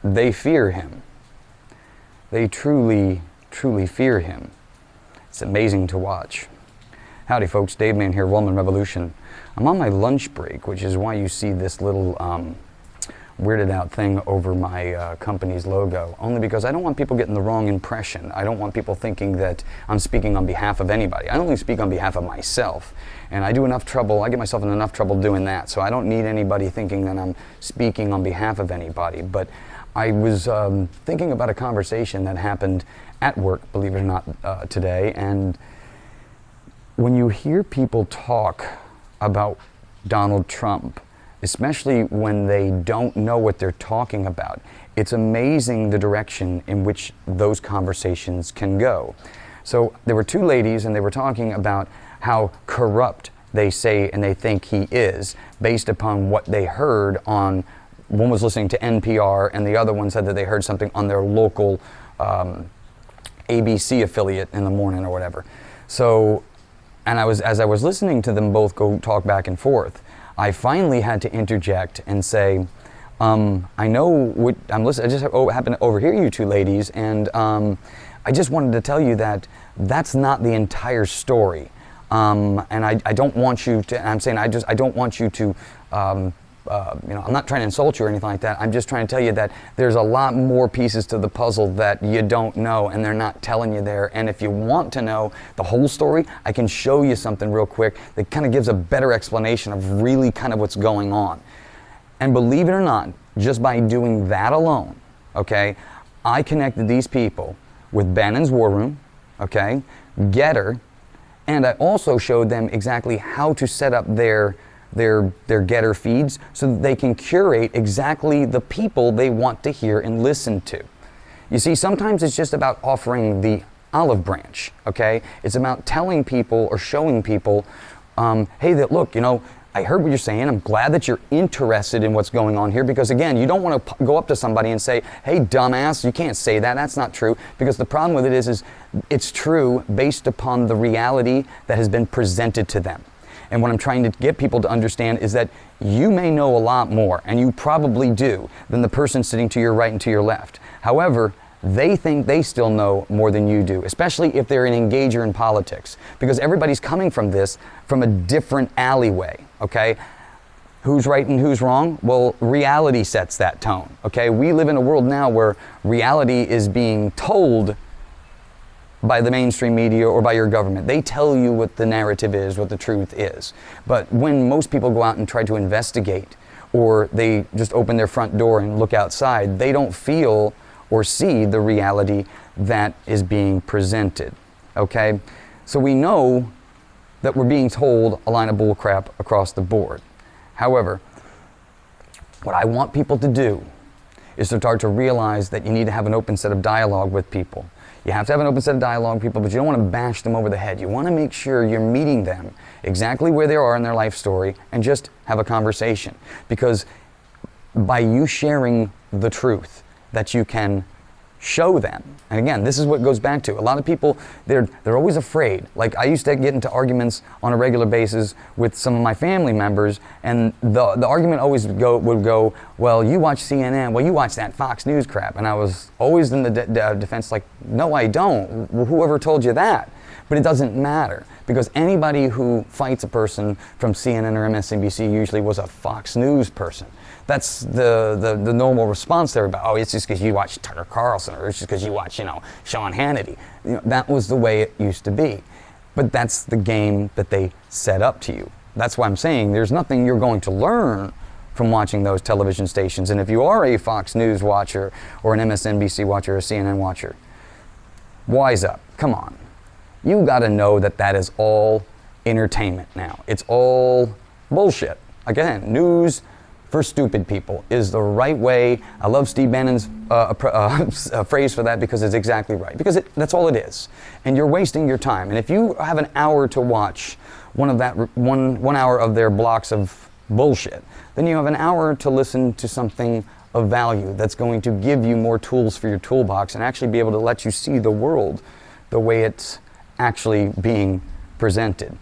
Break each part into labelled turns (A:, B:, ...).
A: they fear him. They truly, truly fear him. It's amazing to watch. Howdy folks, Dave Man here, Woman Revolution. I'm on my lunch break, which is why you see this little weirded out thing over my company's logo, only because I don't want people getting the wrong impression. I don't want people thinking that I'm speaking on behalf of anybody. I only speak on behalf of myself, and I do enough trouble, I get myself in enough trouble doing that, so I don't need anybody thinking that I'm speaking on behalf of anybody. But I was thinking about a conversation that happened at work, believe it or not, today, and when you hear people talk about Donald Trump, especially when they don't know what they're talking about, it's amazing the direction in which those conversations can go. So there were two ladies and they were talking about how corrupt they say and they think he is based upon what they heard on, one was listening to NPR and the other one said that they heard something on their local ABC affiliate in the morning or whatever. So, and as I was listening to them both go talk back and forth, I finally had to interject and say, I know what I'm listening. I just happened to overhear you two ladies, and I just wanted to tell you that that's not the entire story. And I don't want you to. I'm saying I don't want you to. I'm not trying to insult you or anything like that. I'm just trying to tell you that there's a lot more pieces to the puzzle that you don't know and they're not telling you there. And if you want to know the whole story, I can show you something real quick that kind of gives a better explanation of really kind of what's going on. And believe it or not, just by doing that alone, okay, I connected these people with Bannon's War Room, okay, Getter, and I also showed them exactly how to set up their Getter feeds so that they can curate exactly the people they want to hear and listen to. You see, sometimes it's just about offering the olive branch, okay? It's about telling people or showing people, hey, that look, I heard what you're saying. I'm glad that you're interested in what's going on here, because again, you don't want to go up to somebody and say, hey, dumbass, you can't say that. That's not true. Because the problem with it is it's true based upon the reality that has been presented to them. And what I'm trying to get people to understand is that you may know a lot more, and you probably do, than the person sitting to your right and to your left. However, they think they still know more than you do, especially if they're an engager in politics, because everybody's coming from this from a different alleyway, okay? Who's right and who's wrong? Well, reality sets that tone, okay? We live in a world now where reality is being told by the mainstream media or by your government. They tell you what the narrative is, what the truth is. But when most people go out and try to investigate, or they just open their front door and look outside, they don't feel or see the reality that is being presented, okay? So we know that we're being told a line of bullcrap across the board. However, what I want people to do is to start to realize that you need to have an open set of dialogue with people. You have to have an open set of dialogue with people, but you don't want to bash them over the head. You want to make sure you're meeting them exactly where they are in their life story and just have a conversation. Because by you sharing the truth that you can show them, and again, this is what goes back to, a lot of people, they're always afraid. Like, I used to get into arguments on a regular basis with some of my family members, and the argument always would go, well, you watch CNN, well, you watch that Fox News crap. And I was always in the defense like, no, I don't. Well, whoever told you that? But it doesn't matter, because anybody who fights a person from CNN or MSNBC usually was a Fox News person. That's the normal response there about, oh, it's just because you watch Tucker Carlson, or it's just because you watch, Sean Hannity. That was the way it used to be. But that's the game that they set up to you. That's why I'm saying there's nothing you're going to learn from watching those television stations. And if you are a Fox News watcher or an MSNBC watcher or a CNN watcher, wise up. Come on. You got to know that that is all entertainment now. It's all bullshit. Again, news for stupid people is the right way. I love Steve Bannon's phrase for that, because it's exactly right. Because that's all it is. And you're wasting your time. And if you have an hour to watch one hour of their blocks of bullshit, then you have an hour to listen to something of value that's going to give you more tools for your toolbox and actually be able to let you see the world the way it's actually being presented.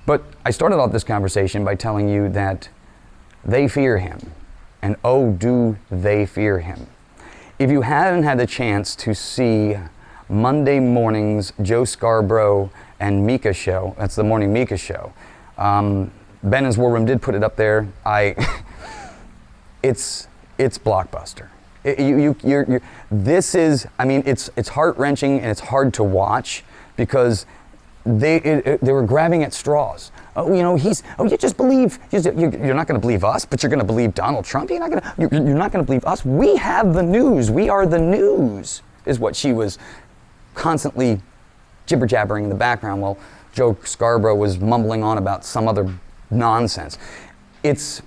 A: But I started off this conversation by telling you that they fear him and oh, do they fear him. If you haven't had the chance to see Monday morning's Joe Scarborough and Mika show, that's the Morning Mika show, Ben's War Room did put it up there. It's blockbuster. This is, I mean, it's heart-wrenching and it's hard to watch because they were grabbing at straws. Oh, you know, you just believe, you're not going to believe us, but you're going to believe Donald Trump. You're not going to believe us. We have the news. We are the news, is what she was constantly jibber-jabbering in the background while Joe Scarborough was mumbling on about some other nonsense. It's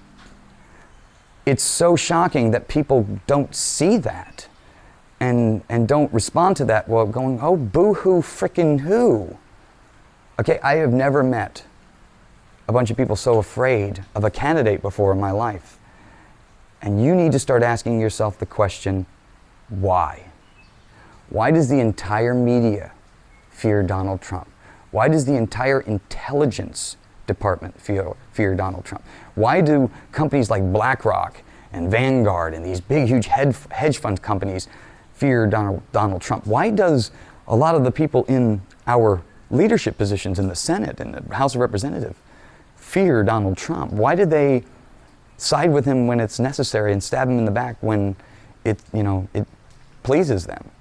A: so shocking that people don't see that and don't respond to that while going, oh, boo-hoo frickin' who? Okay, I have never met a bunch of people so afraid of a candidate before in my life. And you need to start asking yourself the question, why? Why does the entire media fear Donald Trump? Why does the entire intelligence department fear Donald Trump? Why do companies like BlackRock and Vanguard and these big, huge hedge fund companies fear Donald Trump? Why does a lot of the people in our leadership positions in the Senate and the House of Representatives fear Donald Trump? Why do they side with him when it's necessary and stab him in the back when it pleases them?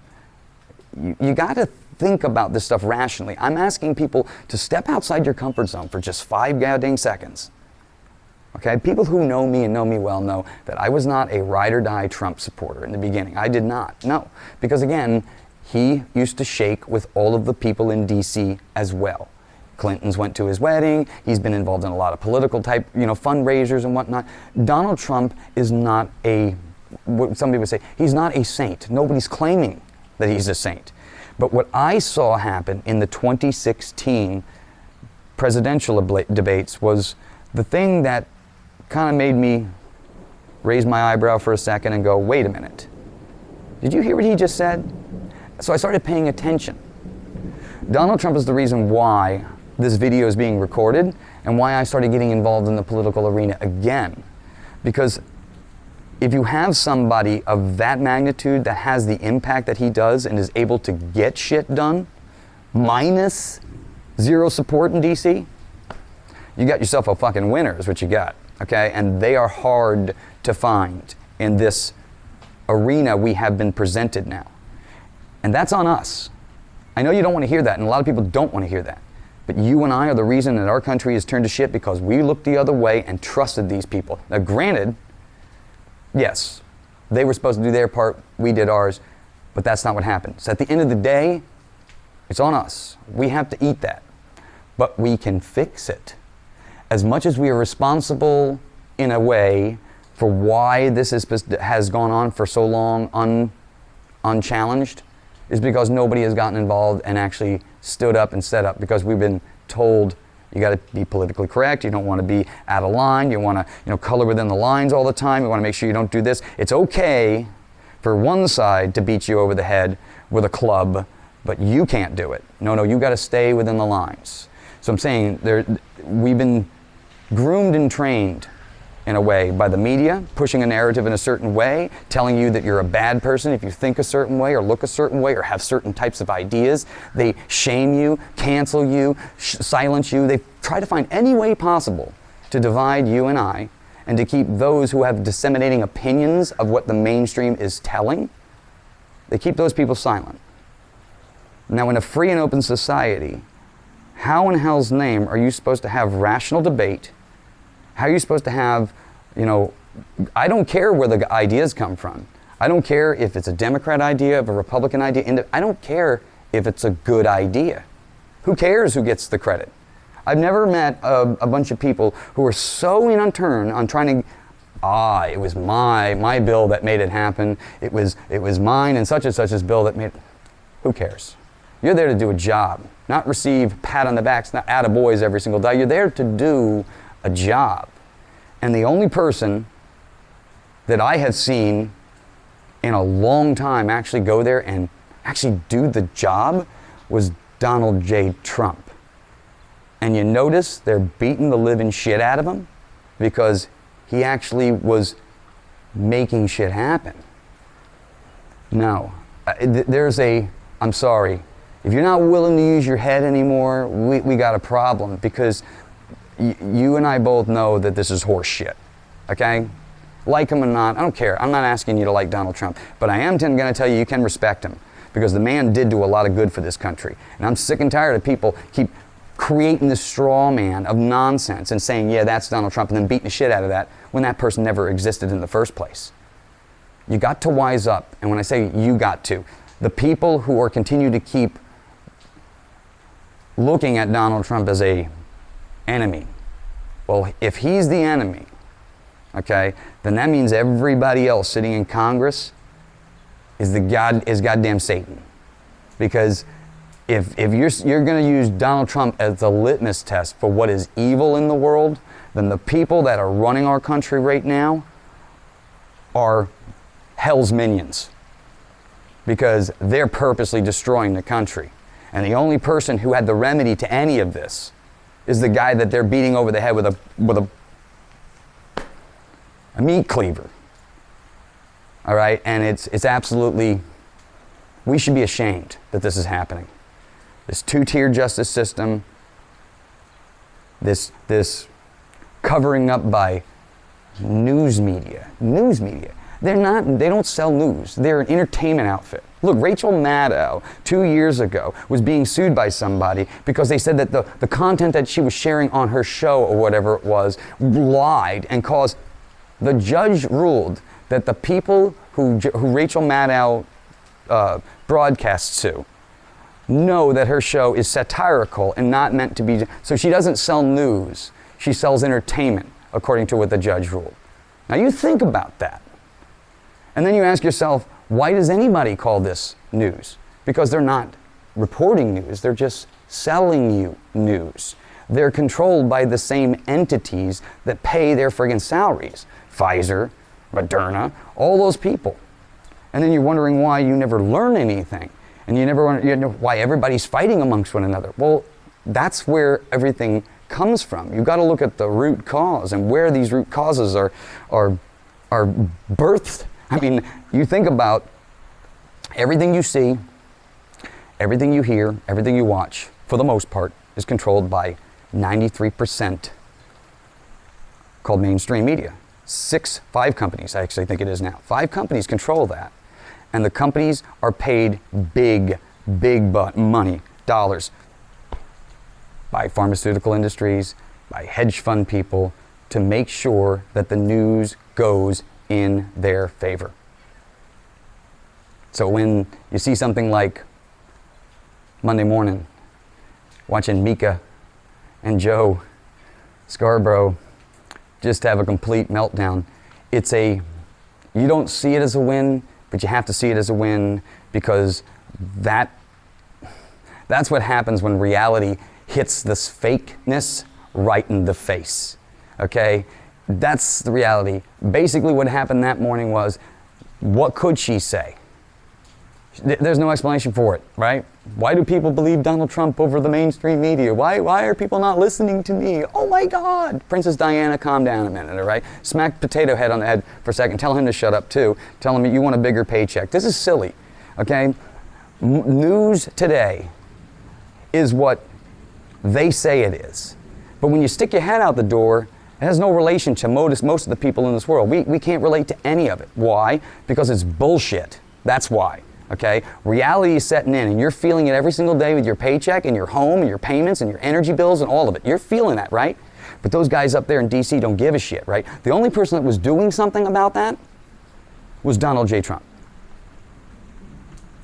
A: You got to think about this stuff rationally. I'm asking people to step outside your comfort zone for just 5 goddamn seconds. Okay, people who know me and know me well know that I was not a ride or die Trump supporter in the beginning. I did not, no. Because again, he used to shake with all of the people in DC as well. Clinton's went to his wedding. He's been involved in a lot of political type, fundraisers and whatnot. Donald Trump is not what some people say, he's not a saint. Nobody's claiming that he's a saint. But what I saw happen in the 2016 presidential debates was the thing that kind of made me raise my eyebrow for a second and go, wait a minute. Did you hear what he just said? So I started paying attention. Donald Trump is the reason why this video is being recorded and why I started getting involved in the political arena again. Because if you have somebody of that magnitude that has the impact that he does and is able to get shit done, minus zero support in DC, you got yourself a fucking winner is what you got, okay? And they are hard to find in this arena we have been presented now. And that's on us. I know you don't want to hear that, and a lot of people don't want to hear that. But you and I are the reason that our country has turned to shit because we looked the other way and trusted these people. Now granted, yes, they were supposed to do their part, we did ours, but that's not what happened. So at the end of the day, it's on us. We have to eat that. But we can fix it. As much as we are responsible in a way for why this has gone on for so long unchallenged, is because nobody has gotten involved and actually stood up and set up, because we've been told you got to be politically correct, you don't want to be out of line, you want to color within the lines all the time, you want to make sure you don't do this. It's okay for one side to beat you over the head with a club, but you can't do it. No, you got to stay within the lines. So I'm saying we've been groomed and trained in a way by the media, pushing a narrative in a certain way, telling you that you're a bad person if you think a certain way or look a certain way or have certain types of ideas. They shame you, cancel you, silence you. They try to find any way possible to divide you and I and to keep those who have disseminating opinions of what the mainstream is telling, they keep those people silent. Now, in a free and open society, how in hell's name are you supposed to have rational debate? How are you supposed to have, I don't care where the ideas come from. I don't care if it's a Democrat idea, if a Republican idea. I don't care if it's a good idea. Who cares who gets the credit? I've never met a bunch of people who are so in on turn on trying to, it was my bill that made it happen. It was mine and such's bill that made it. Who cares? You're there to do a job, not receive pat on the backs, not attaboys every single day. You're there to do a job. And the only person that I have seen in a long time actually go there and actually do the job was Donald J. Trump. And you notice they're beating the living shit out of him because he actually was making shit happen. No. I'm sorry. If you're not willing to use your head anymore, we got a problem, because you and I both know that this is horse shit. Okay? Like him or not, I don't care. I'm not asking you to like Donald Trump, but I am going to tell you can respect him, because the man did do a lot of good for this country. And I'm sick and tired of people keep creating this straw man of nonsense and saying, yeah, that's Donald Trump, and then beating the shit out of that when that person never existed in the first place. You got to wise up. And when I say you got to, the people who are continue to keep looking at Donald Trump as a enemy, well, if he's the enemy, okay, then that means everybody else sitting in Congress is goddamn Satan. Because if you're going to use Donald Trump as the litmus test for what is evil in the world, then the people that are running our country right now are hell's minions, because they're purposely destroying the country. And the only person who had the remedy to any of this is the guy that they're beating over the head with a meat cleaver. All right? And it's absolutely, we should be ashamed that this is happening. This two-tier justice system, this covering up by news media. They don't sell news. They're an entertainment outfit. Look, Rachel Maddow 2 years ago was being sued by somebody because they said that the content that she was sharing on her show or whatever it was lied, and caused, the judge ruled that the people who Rachel Maddow broadcasts to know that her show is satirical and not meant to be, so she doesn't sell news, she sells entertainment, according to what the judge ruled. Now you think about that. And then you ask yourself, why does anybody call this news? Because they're not reporting news, they're just selling you news. They're controlled by the same entities that pay their friggin' salaries. Pfizer, Moderna, all those people. And then you're wondering why you never learn anything. And you know why everybody's fighting amongst one another. Well, that's where everything comes from. You've got to look at the root cause and where these root causes are birthed. I mean, you think about everything you see, everything you hear, everything you watch, for the most part, is controlled by 93% called mainstream media. 5 companies, I actually think it is now. 5 companies control that. And the companies are paid big money, dollars, by pharmaceutical industries, by hedge fund people, to make sure that the news goes in their favor. So when you see something like Monday morning, watching Mika and Joe Scarborough just have a complete meltdown, you don't see it as a win, but you have to see it as a win, because that's what happens when reality hits this fakeness right in the face. Okay? That's the reality. Basically what happened that morning was, what could she say? There's no explanation for it, right? Why do people believe Donald Trump over the mainstream media? Why are people not listening to me? Oh my God! Princess Diana, calm down a minute, all right? Smack Potato Head on the head for a second. Tell him to shut up too. Tell him you want a bigger paycheck. This is silly, okay? News today is what they say it is. But when you stick your head out the door, it has no relation to most of the people in this world. We can't relate to any of it. Why? Because it's bullshit. That's why. Okay? Reality is setting in, and you're feeling it every single day with your paycheck and your home and your payments and your energy bills and all of it. You're feeling that, right? But those guys up there in D.C. don't give a shit, right? The only person that was doing something about that was Donald J. Trump.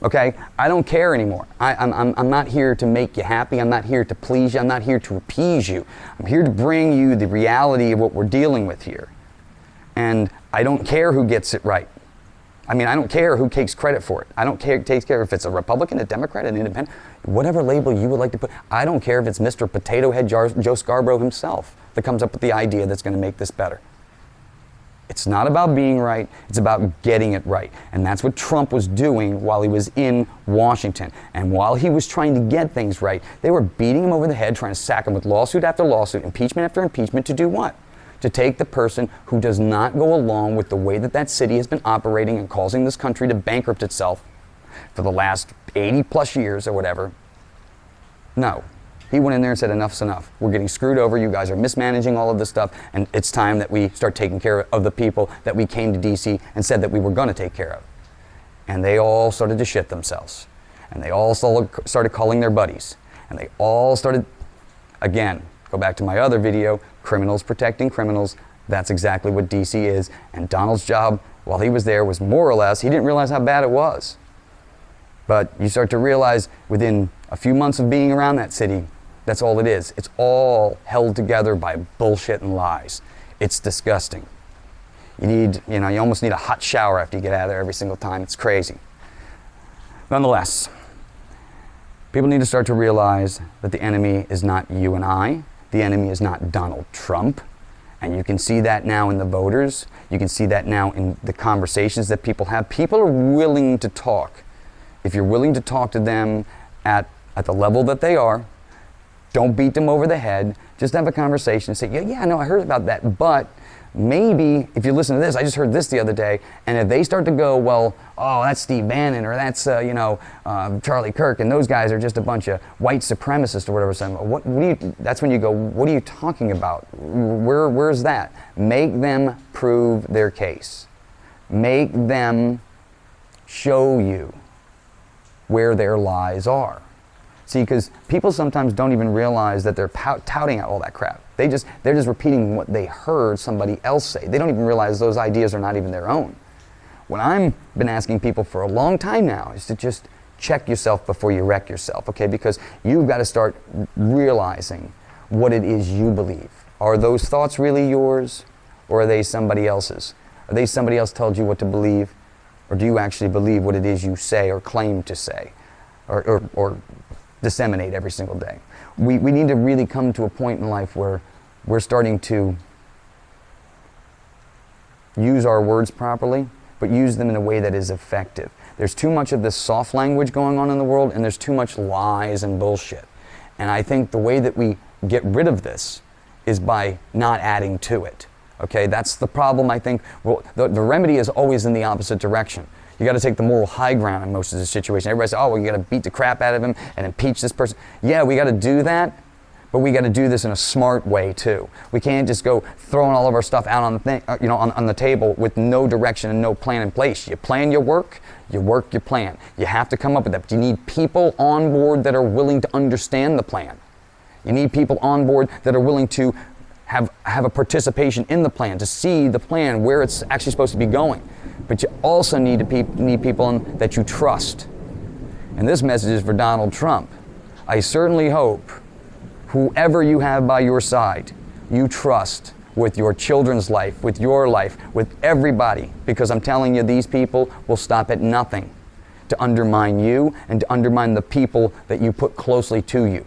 A: Okay? I don't care anymore. I'm not here to make you happy. I'm not here to please you. I'm not here to appease you. I'm here to bring you the reality of what we're dealing with here. And I don't care who gets it right. I mean, I don't care who takes credit for it. I don't care if it's a Republican, a Democrat, an independent, whatever label you would like to put. I don't care if it's Mr. Potato Head Joe Scarborough himself that comes up with the idea that's going to make this better. It's not about being right, it's about getting it right. And that's what Trump was doing while he was in Washington. And while he was trying to get things right, they were beating him over the head, trying to sack him with lawsuit after lawsuit, impeachment after impeachment, to do what? to take the person who does not go along with the way that that city has been operating and causing this country to bankrupt itself for the last 80 plus years or whatever. No. He went in there and said, enough's enough. We're getting screwed over. You guys are mismanaging all of this stuff, and it's time that we start taking care of the people that we came to D.C. and said that we were going to take care of. And they all started to shit themselves. And they all started calling their buddies. And they all started, again, go back to my other video, criminals protecting criminals. That's exactly what D.C. is. And Donald's job, while he was there, was more or less, he didn't realize how bad it was. But you start to realize within a few months of being around that city, that's all it is. It's all held together by bullshit and lies. It's disgusting. You almost need a hot shower after you get out of there every single time. It's crazy. Nonetheless, people need to start to realize that the enemy is not you and I. The enemy is not Donald Trump. And you can see that now in the voters. You can see that now in the conversations that people have. People are willing to talk. If you're willing to talk to them at the level that they are, don't beat them over the head. Just have a conversation and say, yeah, no, I heard about that. But maybe if you listen to this, I just heard this the other day. And if they start to go, well, oh, that's Steve Bannon or that's, Charlie Kirk, and those guys are just a bunch of white supremacists or whatever. So that's when you go, what are you talking about? Where's that? Make them prove their case. Make them show you where their lies are. See, because people sometimes don't even realize that they're touting out all that crap. They're just repeating what they heard somebody else say. They don't even realize those ideas are not even their own. What I've been asking people for a long time now is to just check yourself before you wreck yourself, okay? Because you've got to start realizing what it is you believe. Are those thoughts really yours, or are they somebody else's? Are they somebody else told you what to believe, or do you actually believe what it is you say or claim to say, or disseminate every single day? We need to really come to a point in life where we're starting to use our words properly, but use them in a way that is effective. There's too much of this soft language going on in the world, and there's too much lies and bullshit. And I think the way that we get rid of this is by not adding to it. Okay, that's the problem, I think. Well, the remedy is always in the opposite direction. You got to take the moral high ground in most of the situation. Everybody says, oh, well, you got to beat the crap out of him and impeach this person. Yeah, we got to do that, but we got to do this in a smart way too. We can't just go throwing all of our stuff out on the on the table with no direction and no plan in place. You plan your work, you plan. You have to come up with that. But you need people on board that are willing to understand the plan. You need people on board that are willing to have a participation in the plan, to see the plan, where it's actually supposed to be going. But you also need people that you trust. And this message is for Donald Trump. I certainly hope whoever you have by your side, you trust with your children's life, with your life, with everybody. Because I'm telling you, these people will stop at nothing to undermine you and to undermine the people that you put closely to you.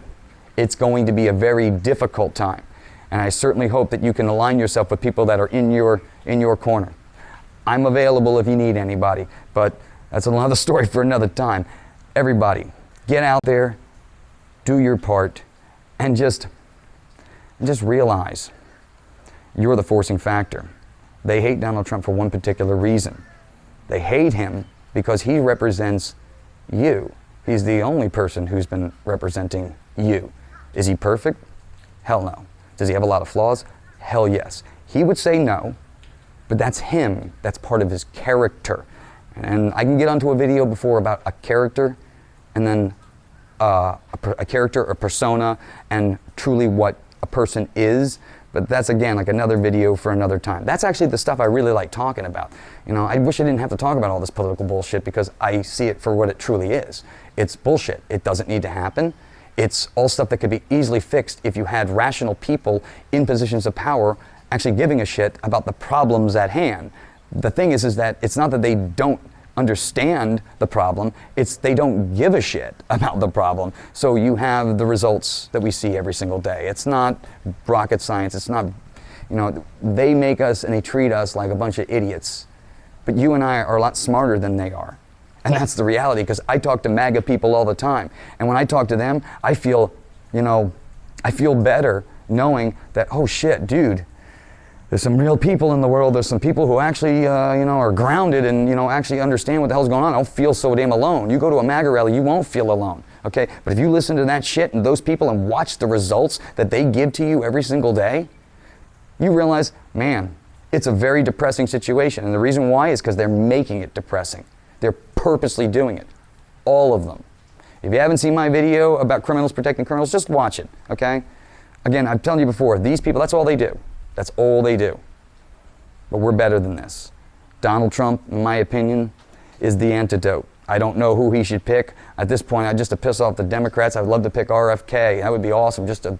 A: It's going to be a very difficult time. And I certainly hope that you can align yourself with people that are in your corner. I'm available if you need anybody, but that's another story for another time. Everybody, get out there, do your part, and just realize you're the forcing factor. They hate Donald Trump for one particular reason. They hate him because he represents you. He's the only person who's been representing you. Is he perfect? Hell no. Does he have a lot of flaws? Hell yes. He would say no, but that's him. That's part of his character. And I can get onto a video before about a character, and then a character, a persona, and truly what a person is. But that's, again, like another video for another time. That's actually the stuff I really like talking about. I wish I didn't have to talk about all this political bullshit because I see it for what it truly is. It's bullshit. It doesn't need to happen. It's all stuff that could be easily fixed if you had rational people in positions of power actually giving a shit about the problems at hand. The thing is that it's not that they don't understand the problem, it's they don't give a shit about the problem. So you have the results that we see every single day. It's not rocket science, it's not, they make us and they treat us like a bunch of idiots. But you and I are a lot smarter than they are. And that's the reality, because I talk to MAGA people all the time. And when I talk to them, I feel better knowing that, oh shit, dude, There's some real people in the world. There's some people who actually, are grounded and, actually understand what the hell's going on. I don't feel so damn alone. You go to a MAGA rally, you won't feel alone, okay? But if you listen to that shit and those people and watch the results that they give to you every single day, you realize, man, it's a very depressing situation. And the reason why is because they're making it depressing. They're purposely doing it. All of them. If you haven't seen my video about criminals protecting criminals, just watch it, okay? Again, I've told you before, these people, that's all they do. That's all they do. But we're better than this. Donald Trump, in my opinion, is the antidote. I don't know who he should pick. At this point, just to piss off the Democrats, I'd love to pick RFK. That would be awesome. Just a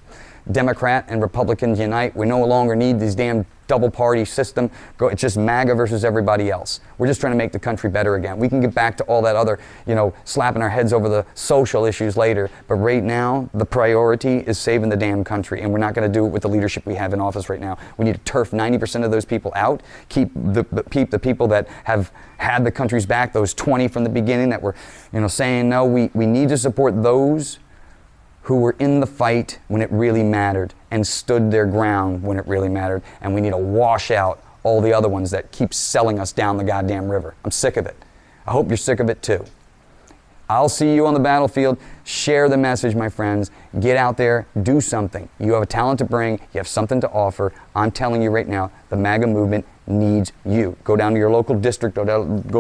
A: Democrat and Republicans unite. We no longer need these damn double party system. It's just MAGA versus everybody else. We're just trying to make the country better again. We can get back to all that other, slapping our heads over the social issues later. But right now, the priority is saving the damn country. And we're not going to do it with the leadership we have in office right now. We need to turf 90% of those people out. Keep the people that have had the country's back, those 20 from the beginning that were, saying no. We need to support those who were in the fight when it really mattered and stood their ground when it really mattered. And we need to wash out all the other ones that keep selling us down the goddamn river. I'm sick of it. I hope you're sick of it too. I'll see you on the battlefield. Share the message, my friends. Get out there, do something. You have a talent to bring, you have something to offer. I'm telling you right now, the MAGA movement needs you. Go down to your local district, go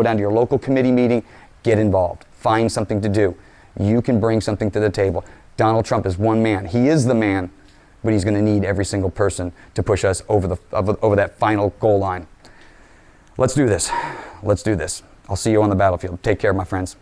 A: down to your local committee meeting, get involved. Find something to do. You can bring something to the table. Donald Trump is one man. He is the man, but he's going to need every single person to push us over that final goal line. Let's do this. Let's do this. I'll see you on the battlefield. Take care, my friends.